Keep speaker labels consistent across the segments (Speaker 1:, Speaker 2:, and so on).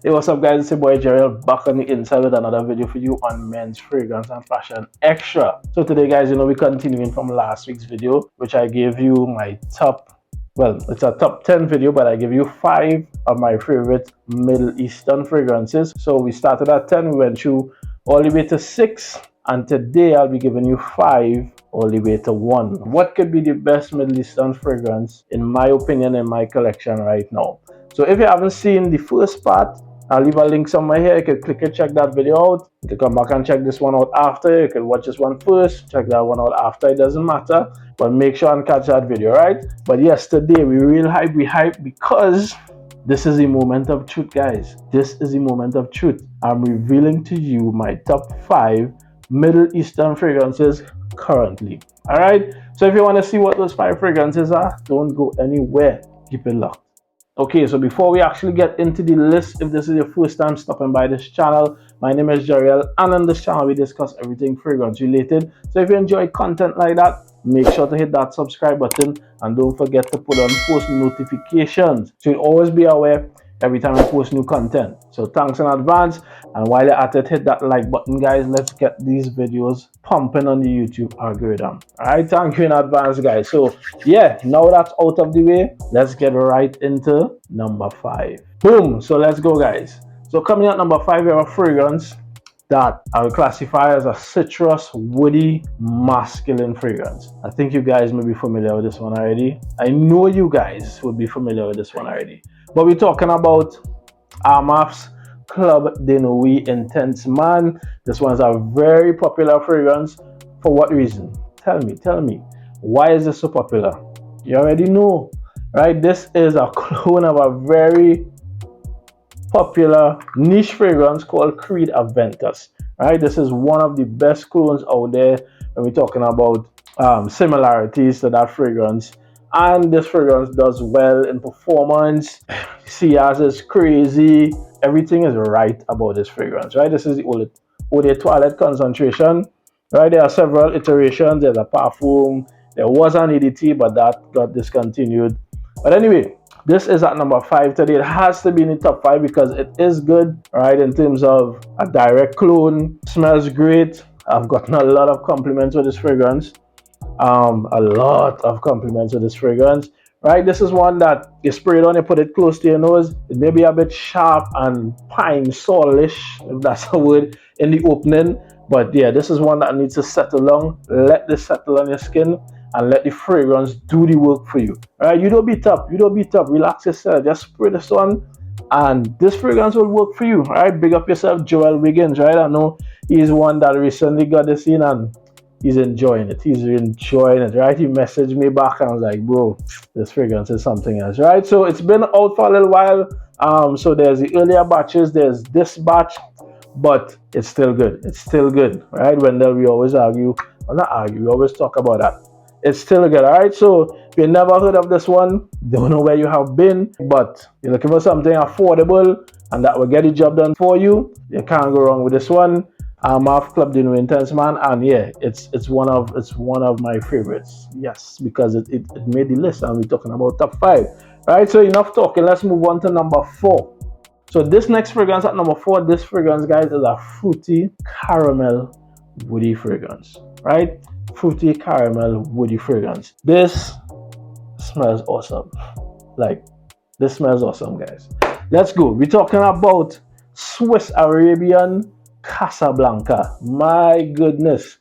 Speaker 1: Hey, what's up guys, it's your boy Gerald back on the inside with another video for you on men's fragrance and fashion extra. So today guys, we're continuing from last week's video, which I gave you my top, well, it's a top 10 video, but I give you 5 of my favorite Middle Eastern fragrances. So we started at 10, we went through all the way to 6, and today I'll be giving you 5 all the way to 1. What could be the best Middle Eastern fragrance in my opinion in my collection right now? So if you haven't seen the first part, I'll leave a link somewhere here. You can click and check that video out. You can come back and check this one out after. You can watch this one first, check that one out after. It doesn't matter, but make sure and catch that video, right? But yes, today we real hype. We hype because this is the moment of truth, guys. This is the moment of truth. I'm revealing to you my top 5 Middle Eastern fragrances currently. All right. So if you want to see what those 5 fragrances are, don't go anywhere. Keep it locked. Okay, so before we actually get into the list, if this is your first time stopping by this channel, my name is Jariel, and on this channel we discuss everything fragrance related. So if you enjoy content like that, make sure to hit that subscribe button and don't forget to put on post notifications so you'll always be aware every time I post new content. So thanks in advance, and while you're at it, hit that like button, guys. Let's get these videos pumping on the YouTube algorithm. All right, thank you in advance, guys. So yeah, now that's out of the way, let's get right into number 5. Boom. So let's go, guys. So coming at number 5, we have a fragrance that I would classify as a citrus, woody, masculine fragrance. I think you guys may be familiar with this one already. I know you guys would be familiar with this one already. But we're talking about Armaf's Club de Nuit Intense Man. This one's a very popular fragrance. For what reason? Tell me. Why is this so popular? You already know, right? This is a clone of a very popular niche fragrance called Creed Aventus. Right? This is one of the best clones out there when we're talking about similarities to that fragrance. And this fragrance does well in performance. Ciaz is crazy. Everything is right about this fragrance, right? This is the Eau de Toilette concentration, right? There are several iterations. There's a parfum. There was an EDT, but that got discontinued. But anyway, this is at number 5 today. It has to be in the top 5 because it is good, right? In terms of a direct clone, smells great. I've gotten a lot of compliments with this fragrance. A lot of compliments with this fragrance, right? This is one that you spray it on, you put it close to your nose. It may be a bit sharp and pine soulish, if that's a word, in the opening. But yeah, this is one that needs to settle down. Let this settle on your skin and let the fragrance do the work for you. Right? You don't beat up. Relax yourself. Just spray this one, and this fragrance will work for you. All right, big up yourself, Joel Wiggins. Right? I know he's one that recently got this in and he's enjoying it. Right? He messaged me back and I was like, bro, this fragrance is something else, right? So it's been out for a little while. So there's the earlier batches, there's this batch, but it's still good. Right? Wendell, we always argue, or not argue, we always talk about that. It's still good, all right? So if you never heard of this one, don't know where you have been, but you're looking for something affordable and that will get the job done for you, you can't go wrong with this one. Armaf Club de Nuit Intense Man, and yeah, it's one of my favorites. Yes, because it made the list, and we're talking about top 5. Right? So enough talking. Let's move on to number 4. So this next fragrance at number 4, this fragrance, guys, is a fruity caramel woody fragrance. Right? Fruity caramel woody fragrance. This smells awesome. This smells awesome, guys. Let's go. We're talking about Swiss Arabian Casablanca. My goodness.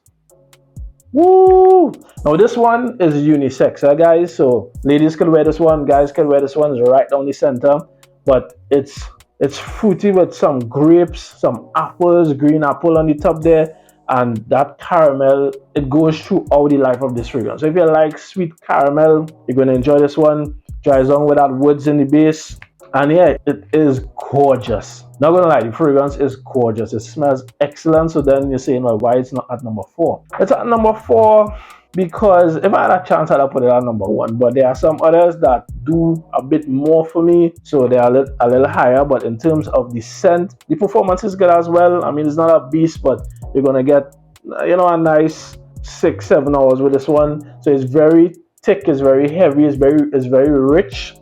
Speaker 1: Woo! Now this one is unisex, guys. So ladies can wear this one, guys can wear this one. It's right down the center, but it's fruity with some grapes, some apples, green apple on the top there, and that caramel, it goes throughout the life of this fragrance. So if you like sweet caramel, you're going to enjoy this one. Dries on with that woods in the base, and yeah, it is gorgeous. Not gonna lie, the fragrance is gorgeous. It smells excellent. So then you're saying, well, why it's not at number 4? It's at number 4 because if I had a chance, I'd put it at number 1. But there are some others that do a bit more for me, so they are a little higher. But in terms of the scent, the performance is good as well. I mean, it's not a beast, but you're gonna get, a nice 6-7 hours with this one. So it's very thick, it's very heavy, it's very rich,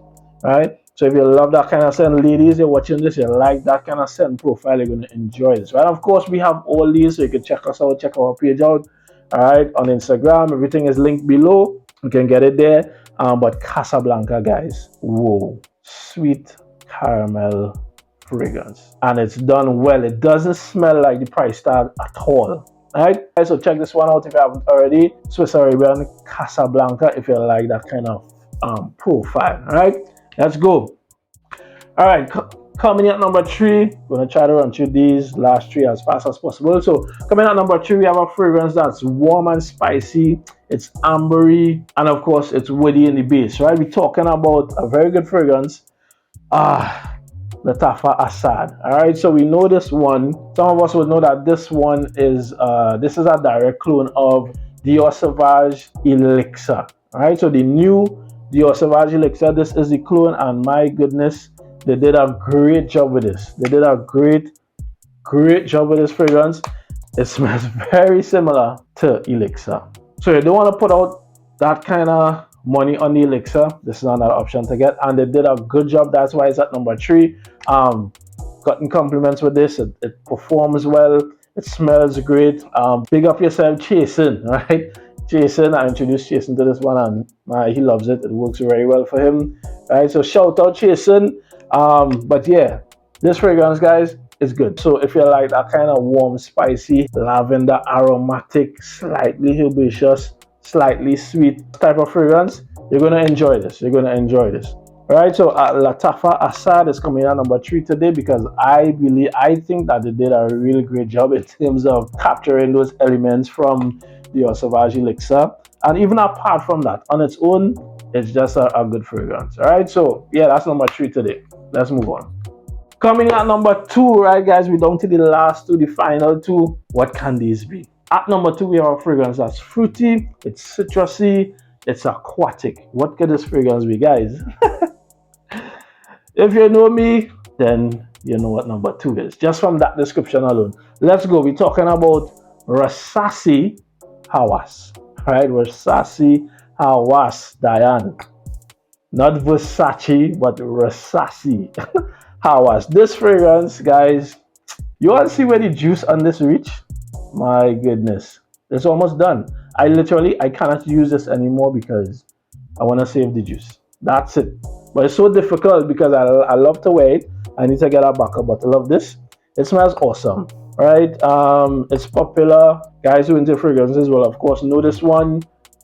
Speaker 1: right? So if you love that kind of scent, ladies, you're watching this, you like that kind of scent profile, you're going to enjoy this, right? Of course, we have all these, so you can check us out, check our page out, all right, on Instagram. Everything is linked below. You can get it there. But Casablanca, guys, whoa, sweet caramel fragrance, and it's done well. It doesn't smell like the price tag at all. All right, so check this one out if you haven't already. Swiss Arabian Casablanca, if you like that kind of profile. All right, let's go. All right, coming at number 3, we're gonna try to run through these last 3 as fast as possible. So coming at number 3, we have a fragrance that's warm and spicy. It's ambery, and of course it's woody in the base, right? We're talking about a very good fragrance, Lattafa Asad. All right, so we know this one. Some of us would know that this one is a direct clone of Dior Sauvage Elixir. All right, so the new Dior Sauvage Elixir, this is the clone, and my goodness, they did a great job with this. They did a great job with this fragrance. It smells very similar to Elixir. So you don't want to put out that kind of money on the Elixir. This is not an option to get, and they did a good job. That's why it's at number 3. Gotten compliments with this. It performs well. It smells great. Big up yourself, Jason, right? Jason, I introduced Jason to this one, and he loves it. It works very well for him, right? So shout out Jason. But yeah, this fragrance, guys, is good. So if you like that kind of warm, spicy, lavender, aromatic, slightly herbaceous, slightly sweet type of fragrance, you're going to enjoy this. You're going to enjoy this. All right, so Lattafa Asad is coming at number 3 today because I think that they did a really great job in terms of capturing those elements from the Sauvage Elixir. And even apart from that, on its own, it's just a good fragrance. All right, so yeah, that's number 3 today. Let's move on. Coming at number 2, right, guys, we're down to the last 2, the final 2. What can these be? At number 2, we have a fragrance that's fruity, it's citrusy, it's aquatic. What could this fragrance be, guys? If you know me, then you know what number 2 is, just from that description alone. Let's go. We're talking about Rasasi Hawas. All right, Rasasi Hawas, Diane. Not Versace, but Rasasi Hawas. This fragrance, guys, you want to see where the juice on this reach? My goodness, it's almost done. I cannot use this anymore because I want to save the juice. That's it. But it's so difficult because I love to wear it. I need to get a backup bottle of this. It smells awesome, right? It's popular. Guys who into fragrances will of course know this one,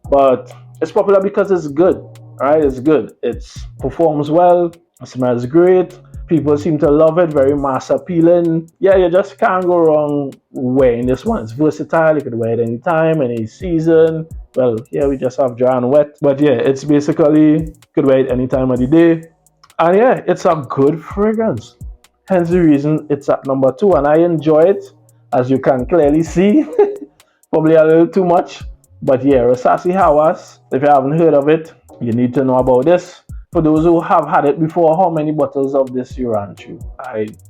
Speaker 1: but it's popular because it's good, right? It's good. It performs well. It smells great. People seem to love it. Very mass appealing. Yeah, you just can't go wrong wearing this one. It's versatile. You could wear it anytime, any season. Well, here we just have dry and wet. But yeah, it's basically, could wear it any time of the day. And yeah, it's a good fragrance. Hence the reason it's at number 2. And I enjoy it, as you can clearly see. Probably a little too much. But yeah, Rasasi Hawas, if you haven't heard of it, you need to know about this. For those who have had it before, how many bottles of this you ran through?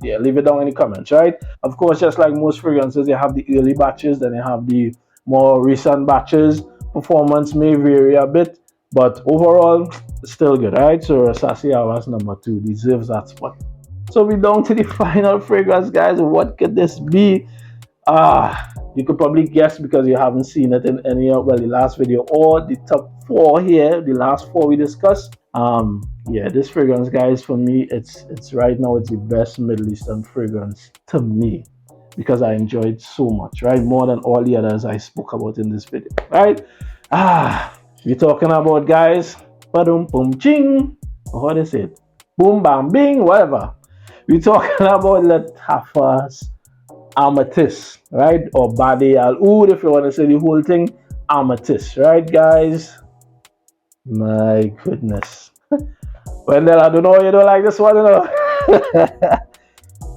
Speaker 1: Yeah, leave it down in the comments, right? Of course, just like most fragrances, you have the early batches, then you have the more recent batches. Performance may vary a bit, but overall, still good, right? So Rasasi Hawas number 2 deserves that spot. So we're down to the final fragrance, guys. What could this be? You could probably guess because you haven't seen it in any of, well, the last video or the top 4 here, the last 4 we discussed. Yeah, this fragrance, guys, for me, it's right now, it's the best Middle Eastern fragrance to me because I enjoy it so much, right? More than all the others I spoke about in this video, right? We're talking about, guys, ba-dum boom ching, or how they say it, boom bam bing, whatever. We're talking about Lattafa's Amethyst, right? Or Badi Al Oud, if you want to say the whole thing, Amethyst, right, guys? My goodness. Wendell, I don't know, you don't like this one, you know.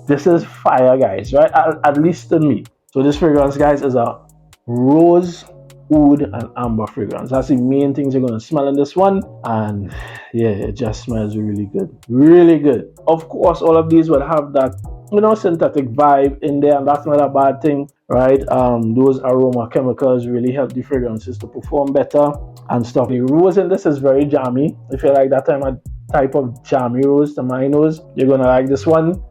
Speaker 1: This is fire, guys, right? At least to me. So this fragrance, guys, is a rose, oud, and amber fragrance. That's the main things you're going to smell in this one. And yeah, it just smells really good. Really good. Of course, all of these will have that, you know, synthetic vibe in there, and that's not a bad thing, right? Those aroma chemicals really help the fragrances to perform better and stuff. The rose in this is very jammy. If you like that type of jammy rose to my nose, you're gonna like this one.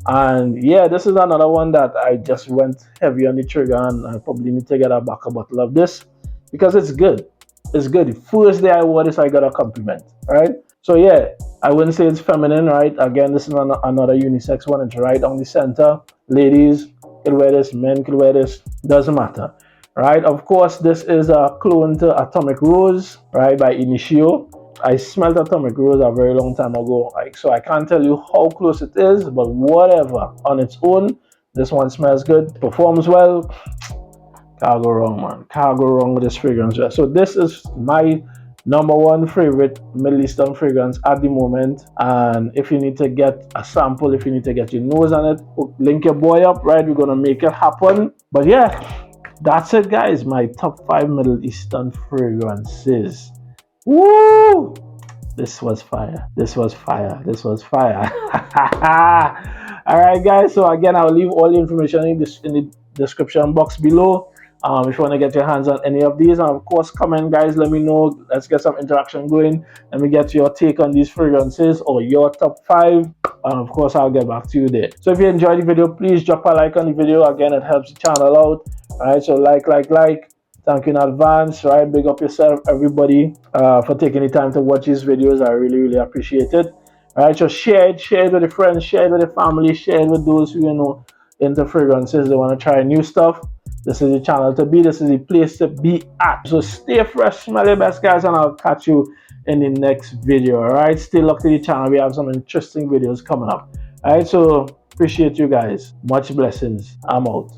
Speaker 1: And yeah, this is another one that I just went heavy on the trigger, and I probably need to get a back bottle of this because it's good. It's good. The first day I wore this, I got a compliment, right? So yeah, I wouldn't say it's feminine, right? Again, this is another unisex one. It's right on the center. Ladies can wear this, men can wear this, doesn't matter, right? Of course, this is a clone to Atomic Rose, right, by Initio. I smelled Atomic Rose a very long time ago, like, so I can't tell you how close it is, but whatever, on its own, this one smells good, performs well. Can't go wrong, man. Can't go wrong with this fragrance. So this is my #1 favorite Middle Eastern fragrance at the moment. And if you need to get a sample, if you need to get your nose on it, link your boy up, right? We're gonna make it happen. But yeah, that's it, guys. My top 5 Middle Eastern fragrances. Woo! This was fire. This was fire. This was fire. All right, guys. So again, I'll leave all the information in the description box below. If you want to get your hands on any of these, and of course, comment, guys. Let me know. Let's get some interaction going. Let me get your take on these fragrances or your top 5. And of course, I'll get back to you there. So if you enjoyed the video, please drop a like on the video. Again, it helps the channel out. All right, so like. Thank you in advance, right? Big up yourself, everybody, for taking the time to watch these videos. I really appreciate it. All right, so share it with your friends, share it with your family, share it with those who you know into fragrances. They want to try new stuff. This is the channel to be. This is the place to be at. So stay fresh, smell your best, guys, and I'll catch you in the next video. All right, stay locked to the channel. We have some interesting videos coming up. All right, so appreciate you guys. Much blessings. I'm out.